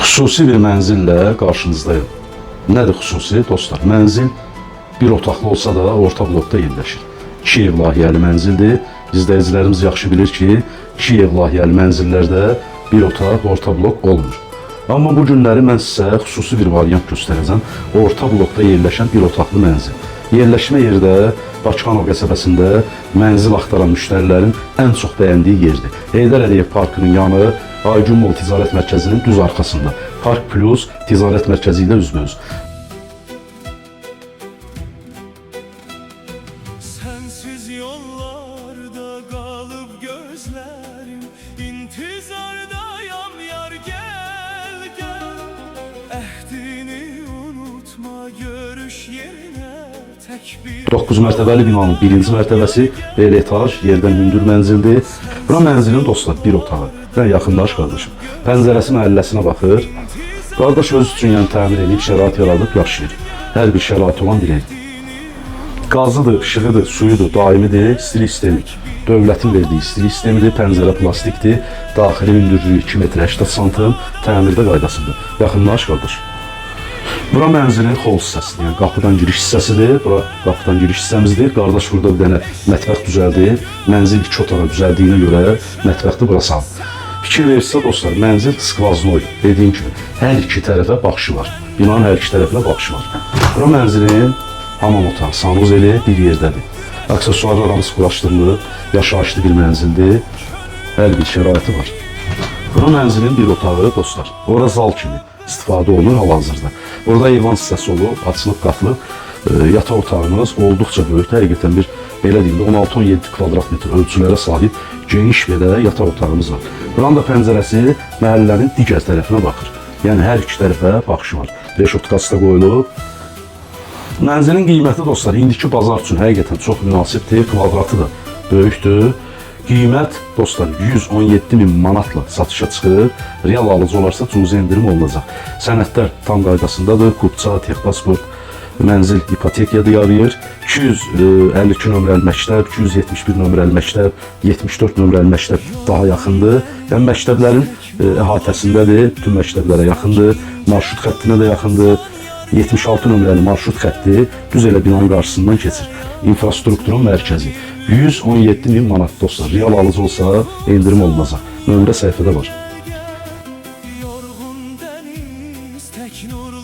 Xüsusi bir mənzillə qarşınızdayım. Nədir xüsusi dostlar? Mənzil bir otaqlı olsa da orta blokda yerləşir. 2 ev layihəli mənzildir. İzləyicilərimiz yaxşı bilir ki, 2 ev layihəli mənzillərdə bir otaq, orta blok olmur. Amma bu günləri mən sizə xüsusi bir variant göstərəcəm. Orta blokda yerləşən bir otaqlı mənzil. Yerləşmə yeri də Bakıxanov qəsəbəsində mənzil axtaran müştərilərin ən çox bəyəndiyi yerdir. Heydər Əliyev Parkının yanı, Aygün Mall Ticarət Mərkəzinin düz arxasında. Park Plus Ticarət Mərkəzi ilə üzbəüz. Sensiz yollarda kalıp gözlerim, intizardayım yar, gel gel. Ehdini unutma, görüş yerine tek bir 9 mərtəbəli binanın 1-ci mərtəbəsi belə etaj, yerdən hündür mənzildir. Bura mənzilin dostlar bir otağı. Mən yaxındaş qardaşım. Pəncərəsi məhəlləsinə baxır. Qardaş öz üçün yəni təmir edib, şərait yaradıb yaşayır. Hər bir şərait olan bir ev. Qazıdır, işığıdır, suyudur, daimidir, istilik sistemi. Dövlətin verdiyi istilik sistemidir, pəncərə plastikdir, daxili hündürlüyü 2 metr 80 santim, təmirdə qaydasındır. Yaxınlaş qardaş. Bura mənzilin xol hissəsidir, yəni qapıdan giriş hissəsidir. Bura qapıdan giriş hissəmizdir. Qardaş burada bir dənə mətbəx düzəldir. Mənzil 2 otağa düzəldiyinə görə mətbəxdə bura sal. Fikir verirsə dostlar, mənzil skvaznoydur. Dediyim kimi, hər iki tərəfə baxışı var. Binanın hər iki tərəfinə baxışı var. Bura mənzilin hamam otağı, sanuzeli bir yerdədir. Aksesuarlar hamısı quraşdırılıb, yaşayışlı bir mənzildir. Hər bir şəraiti var. Bura mənzilin bir otağı dostlar. Ora zal kimi istifadə olunur hal-hazırda. Orada eyvan hissəsi olub, açılıb qatılıb. Yataq otağımız olduqca böyük, həqiqətən bir belə deyim də 16-17 kvadrat metr ölçülərə sahib geniş belə yataq otağımız var. Buranın da pəncərəsi məhəllənin digər tərəfinə baxır. Yəni hər iki tərəfə baxışı var. Reşotkası da qoyulub. Mənzilin qiyməti dostlar indiki bazar üçün həqiqətən çox münasibdir, kvadratı da böyükdür. Qiymət dostlar 117 min manatla satışa çıxır. Real alıcı olarsa cüzi endirim olunacaq. Sənədlər tam qaydasındadır. Kupça, texpasport, mənzil ipotekaya yarayır. 252 nömrəli məktəb, 271 nömrəli məktəb, 74 nömrəli məktəb daha yaxındır. Yəni məktəblərin əhatəsindədir, bütün məktəblərə yaxındır. Marşrut xəttinə də yaxındır. 76 nömrəli marşrut xətti düz elə binanın qarşısından keçir. İnfrastrukturun mərkəzi. 117 min manat dostlar. Real alıcı olsa endirim olunacaq. Nömrə səhifədə var. yorgun deniz, tek nurlu